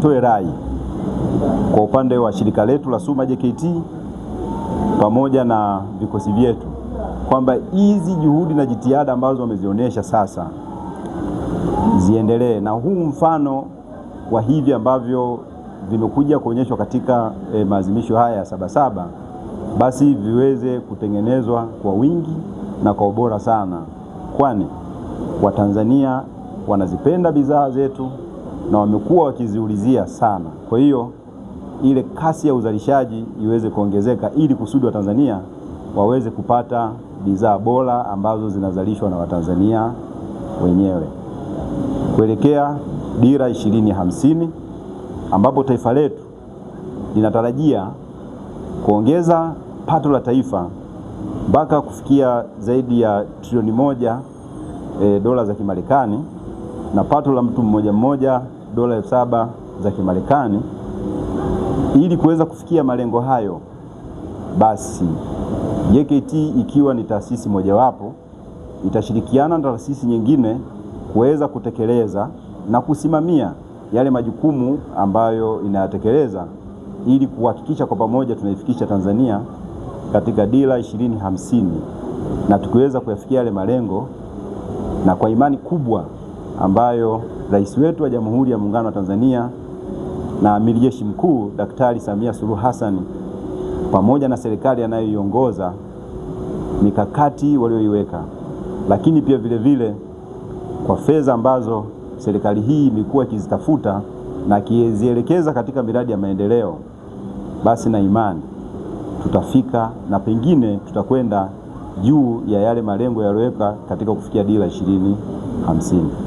nitoe rai kwa upande wa shirika letu la SUMA JKT pamoja na vikosi vyetu kwamba hizi juhudi na jitihada ambazo wamezionyesha sasa ziendelee, na huu mfano wa hivi ambavyo vimekuja kuonyeshwa katika maadhimisho haya ya Sabasaba basi viweze kutengenezwa kwa wingi na kwa ubora sana, kwani Watanzania wanazipenda bidhaa zetu na wamekuwa wakiziulizia sana. Kwa hiyo ile kasi ya uzalishaji iweze kuongezeka ili kusudi Watanzania waweze kupata bidhaa bora ambazo zinazalishwa na Watanzania wenyewe. Kuelekea Dira 2050 ambapo taifa letu linatarajia kuongeza pato la taifa mpaka kufikia zaidi ya trilioni 1 dola za Kimarekani na pato la mtu mmoja mmoja dola 7,000 za Kimarekani. Ili kuweza kufikia malengo hayo, basi JKT ikiwa ni taasisi mojawapo itashirikiana na taasisi nyingine kuweza kutekeleza na kusimamia yale majukumu ambayo inayatekeleza ili kuhakikisha kwa pamoja tunaifikisha Tanzania katika Dira 2050 na tukiweza kuyafikia yale malengo, na kwa imani kubwa ambayo Rais wetu wa Jamhuri ya Muungano wa Tanzania na Amiri Jeshi Mkuu Daktari Samia Suluhu Hassan pamoja na serikali anayoiongoza mikakati walioiweka, lakini pia vile vile kwa fedha ambazo serikali hii imekuwa ikizitafuta na kizielekeza katika miradi ya maendeleo, basi na imani tutafika na pengine tutakwenda juu ya yale malengo yaliyoweka katika kufikia Dira 2050.